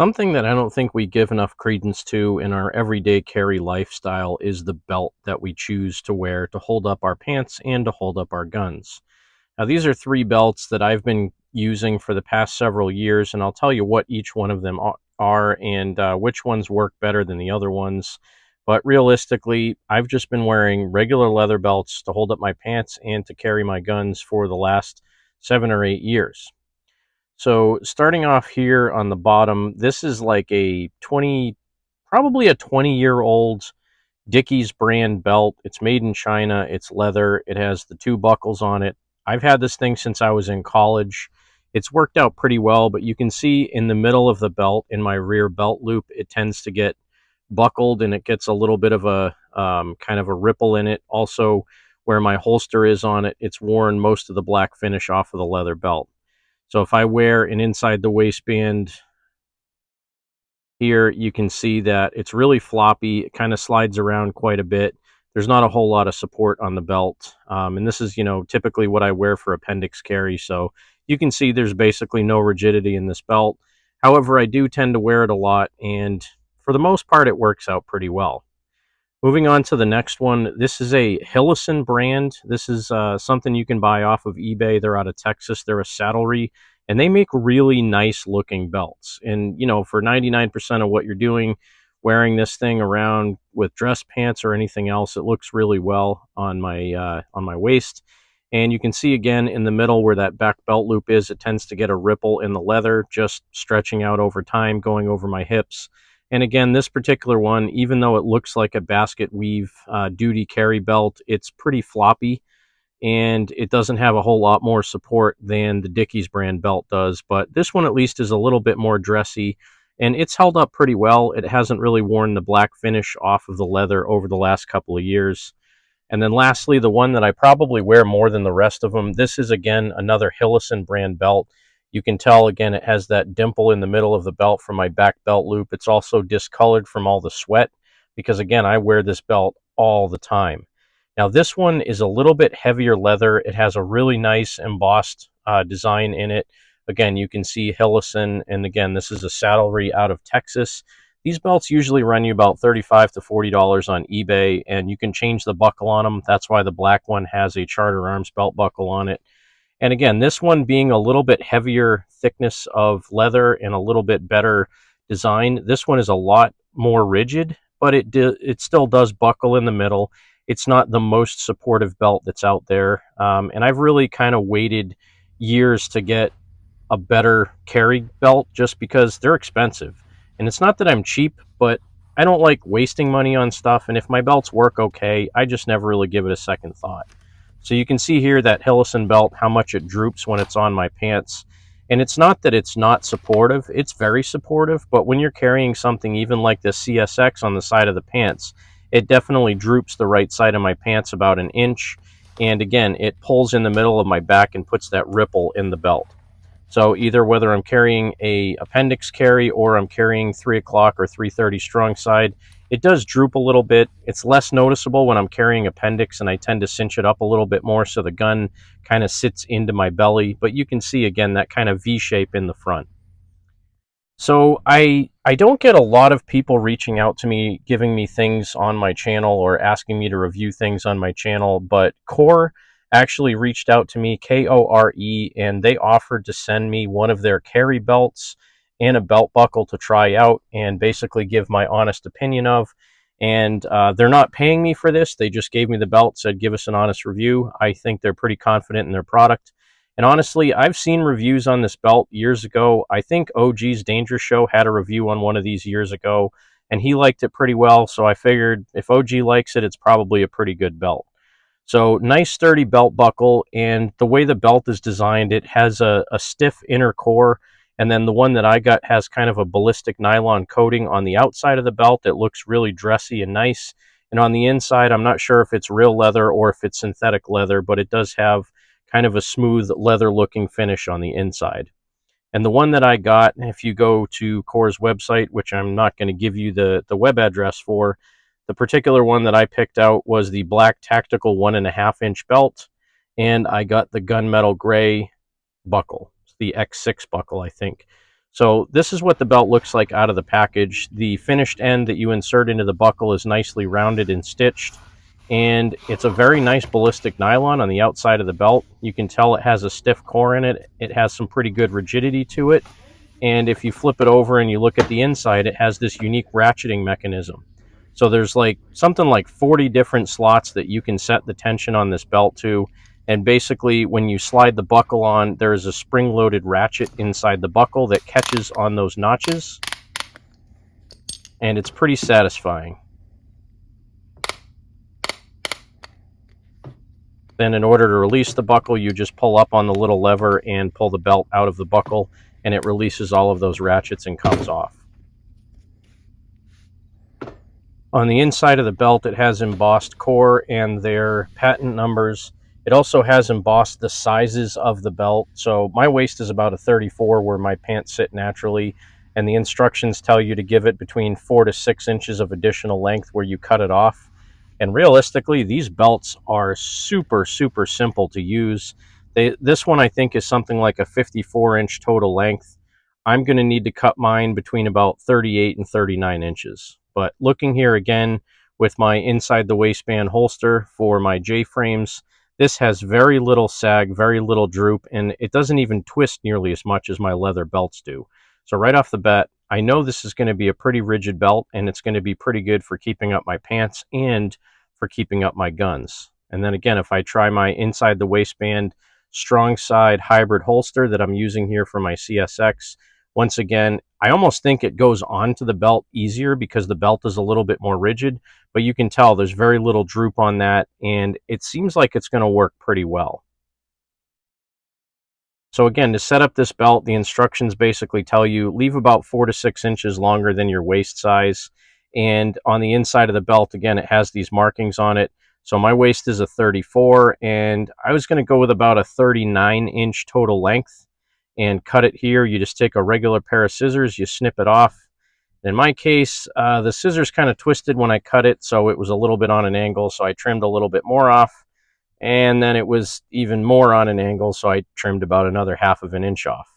Something that I don't think we give enough credence to in our everyday carry lifestyle is the belt that we choose to wear to hold up our pants and to hold up our guns. Now, these are three belts that I've been using for the past several years, and I'll tell you what each one of them are and which ones work better than the other ones. But realistically, I've just been wearing regular leather belts to hold up my pants and to carry my guns for the last 7 or 8 years. So starting off here on the bottom, this is like a 20, probably a 20-year-old Dickies brand belt. It's made in China. It's leather. It has the two buckles on it. I've had this thing since I was in college. It's worked out pretty well, but you can see in the middle of the belt, in my rear belt loop, it tends to get buckled and it gets a little bit of a kind of a ripple in it. Also, where my holster is on it, it's worn most of the black finish off of the leather belt. So if I wear an inside the waistband here, you can see that it's really floppy. It kind of slides around quite a bit. There's not a whole lot of support on the belt. And this is, typically what I wear for appendix carry. So you can see there's basically no rigidity in this belt. However, I do tend to wear it a lot, and for the most part, it works out pretty well. Moving on to the next one, this is a Hillison brand. This is something you can buy off of eBay. They're out of Texas. They're a saddlery, and they make really nice looking belts. And, for 99% of what you're doing, wearing this thing around with dress pants or anything else, it looks really well on my waist. And you can see again in the middle where that back belt loop is, it tends to get a ripple in the leather, just stretching out over time, going over my hips. And again, this particular one, even though it looks like a basket weave duty carry belt, it's pretty floppy and it doesn't have a whole lot more support than the Dickies brand belt does. But this one at least is a little bit more dressy and it's held up pretty well. It hasn't really worn the black finish off of the leather over the last couple of years. And then lastly, the one that I probably wear more than the rest of them, this is again another Hillison brand belt. You can tell again it has that dimple in the middle of the belt from my back belt loop. It's also discolored from all the sweat because again I wear this belt all the time. Now this one is a little bit heavier leather. It has a really nice embossed design in it. Again, you can see Hillison, and again this is a saddlery out of Texas. These belts usually run you about $35 to $40 on eBay, and you can change the buckle on them. That's why the black one has a Charter Arms belt buckle on it. And again, this one being a little bit heavier thickness of leather and a little bit better design, this one is a lot more rigid, but it still does buckle in the middle. It's not the most supportive belt that's out there. And I've really kind of waited years to get a better carry belt just because they're expensive. And it's not that I'm cheap, but I don't like wasting money on stuff. And if my belts work okay, I just never really give it a second thought. So you can see here that Hillison belt, how much it droops when it's on my pants. And it's not that it's not supportive, it's very supportive, but when you're carrying something even like this CSX on the side of the pants, it definitely droops the right side of my pants about an inch. And again, it pulls in the middle of my back and puts that ripple in the belt. So either whether I'm carrying a appendix carry or I'm carrying 3 o'clock or 330 strong side, it does droop a little bit. It's less noticeable when I'm carrying appendix, and I tend to cinch it up a little bit more so the gun kind of sits into my belly. But you can see again that kind of V shape in the front. So I don't get a lot of people reaching out to me, giving me things on my channel or asking me to review things on my channel, but Core actually reached out to me, Kore, and they offered to send me one of their carry belts and a belt buckle to try out and basically give my honest opinion of. And they're not paying me for this. They just gave me the belt, said give us an honest review. I think they're pretty confident in their product. And honestly, I've seen reviews on this belt years ago. I think OG's Danger Show had a review on one of these years ago, and he liked it pretty well. So I figured if OG likes it, it's probably a pretty good belt. So nice sturdy belt buckle, and the way the belt is designed, it has a stiff inner core, and then the one that I got has kind of a ballistic nylon coating on the outside of the belt that looks really dressy and nice. And on the inside, I'm not sure if it's real leather or if it's synthetic leather, but it does have kind of a smooth leather looking finish on the inside. And the one that I got, if you go to Core's website, which I'm not going to give you the web address for, the particular one that I picked out was the black tactical 1.5-inch belt, and I got the gunmetal gray buckle, the X6 buckle, I think. So this is what the belt looks like out of the package. The finished end that you insert into the buckle is nicely rounded and stitched, and it's a very nice ballistic nylon on the outside of the belt. You can tell it has a stiff core in it. It has some pretty good rigidity to it, and if you flip it over and you look at the inside, it has this unique ratcheting mechanism. So there's like something like 40 different slots that you can set the tension on this belt to. And basically, when you slide the buckle on, there's a spring-loaded ratchet inside the buckle that catches on those notches, and it's pretty satisfying. Then in order to release the buckle, you just pull up on the little lever and pull the belt out of the buckle, and it releases all of those ratchets and comes off. On the inside of the belt, it has embossed core and their patent numbers. It also has embossed the sizes of the belt. So my waist is about a 34 where my pants sit naturally, and the instructions tell you to give it between 4 to 6 inches of additional length where you cut it off. And realistically, these belts are super, super simple to use. This one I think is something like a 54-inch total length. I'm going to need to cut mine between about 38 and 39 inches. But looking here again with my inside the waistband holster for my J-frames, this has very little sag, very little droop, and it doesn't even twist nearly as much as my leather belts do. So right off the bat, I know this is going to be a pretty rigid belt, and it's going to be pretty good for keeping up my pants and for keeping up my guns. And then again, if I try my inside the waistband strong side hybrid holster that I'm using here for my CSX, once again, I almost think it goes onto the belt easier because the belt is a little bit more rigid, but you can tell there's very little droop on that, and it seems like it's going to work pretty well. So again, to set up this belt, the instructions basically tell you leave about 4 to 6 inches longer than your waist size. And on the inside of the belt, again, it has these markings on it. So my waist is a 34, and I was going to go with about a 39-inch total length and cut it here. You just take a regular pair of scissors, you snip it off. In my case, the scissors kind of twisted when I cut it, so it was a little bit on an angle, so I trimmed a little bit more off. And then it was even more on an angle, so I trimmed about another 1/2 inch off.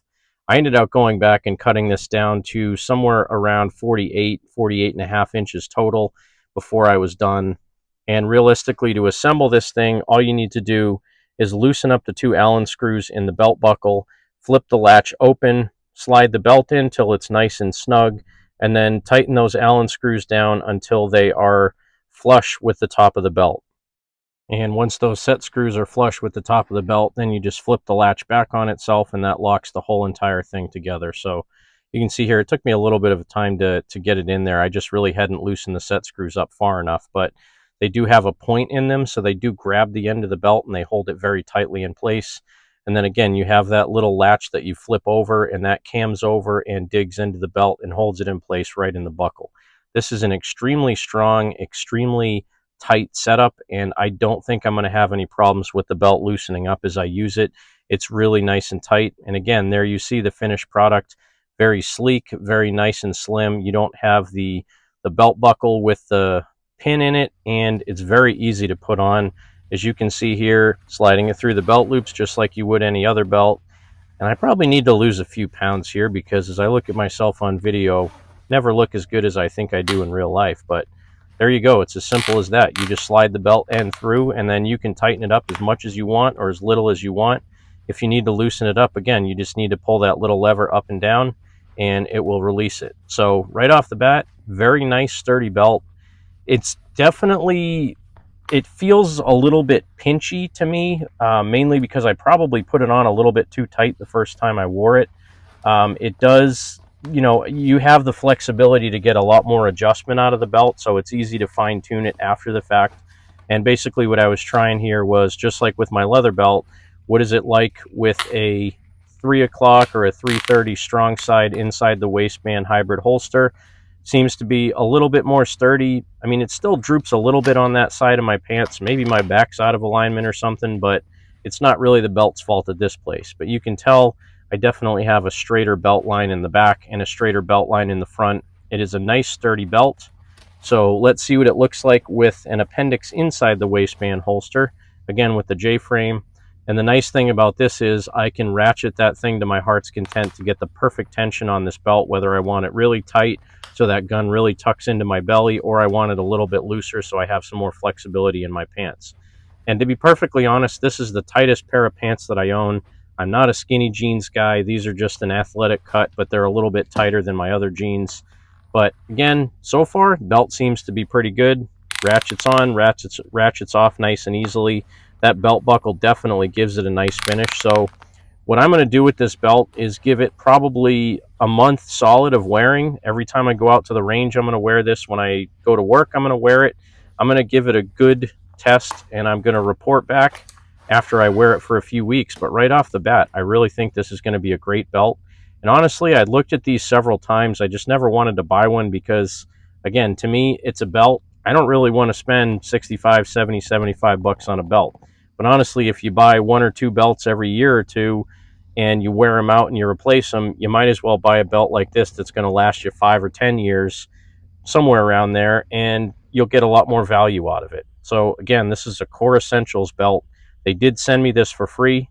I ended up going back and cutting this down to somewhere around 48 and a half inches total before I was done. And realistically, to assemble this thing, all you need to do is loosen up the 2 Allen screws in the belt buckle, flip the latch open, slide the belt in till it's nice and snug, and then tighten those Allen screws down until they are flush with the top of the belt. And once those set screws are flush with the top of the belt, then you just flip the latch back on itself, and that locks the whole entire thing together. So you can see here, it took me a little bit of time to get it in there. I just really hadn't loosened the set screws up far enough, but they do have a point in them, so they do grab the end of the belt and they hold it very tightly in place. And then again, you have that little latch that you flip over, and that cams over and digs into the belt and holds it in place right in the buckle. This is an extremely strong, extremely tight setup, and I don't think I'm going to have any problems with the belt loosening up as I use it. It's really nice and tight. And again, there you see the finished product. Very sleek, very nice and slim. You don't have the belt buckle with the pin in it, and it's very easy to put on. As you can see here, sliding it through the belt loops just like you would any other belt. And I probably need to lose a few pounds here because as I look at myself on video, never look as good as I think I do in real life. But there you go. It's as simple as that. You just slide the belt end through, and then you can tighten it up as much as you want or as little as you want. If you need to loosen it up, again, you just need to pull that little lever up and down, and it will release it. So right off the bat, very nice, sturdy belt. It's definitely, it feels a little bit pinchy to me, mainly because I probably put it on a little bit too tight the first time I wore it. It does, you know, you have the flexibility to get a lot more adjustment out of the belt, so it's easy to fine tune it after the fact. And basically what I was trying here was, just like with my leather belt, what is it like with a 3 o'clock or a 330 strong side inside the waistband hybrid holster? Seems to be a little bit more sturdy. I mean, it still droops a little bit on that side of my pants. Maybe my back's out of alignment or something, but it's not really the belt's fault at this place. But you can tell I definitely have a straighter belt line in the back and a straighter belt line in the front. It is a nice sturdy belt. So let's see what it looks like with an appendix inside the waistband holster. Again, with the J-frame. And the nice thing about this is I can ratchet that thing to my heart's content to get the perfect tension on this belt, whether I want it really tight so that gun really tucks into my belly, or I want it a little bit looser so I have some more flexibility in my pants. And to be perfectly honest, this is the tightest pair of pants that I own. I'm not a skinny jeans guy. These are just an athletic cut, but they're a little bit tighter than my other jeans. But again, so far, belt seems to be pretty good. Ratchets on, ratchets off nice and easily. That belt buckle definitely gives it a nice finish. So what I'm going to do with this belt is give it probably a month solid of wearing. Every time I go out to the range, I'm going to wear this. When I go to work, I'm going to wear it. I'm going to give it a good test, and I'm going to report back after I wear it for a few weeks. But right off the bat, I really think this is going to be a great belt. And honestly, I looked at these several times. I just never wanted to buy one because, again, to me, it's a belt. I don't really want to spend 65, 70, 75 bucks on a belt. But honestly, if you buy one or two belts every year or two and you wear them out and you replace them, you might as well buy a belt like this that's going to last you 5 or 10 years, somewhere around there, and you'll get a lot more value out of it. So again, this is a Core Essentials belt. They did send me this for free,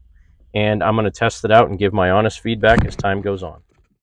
and I'm going to test it out and give my honest feedback as time goes on.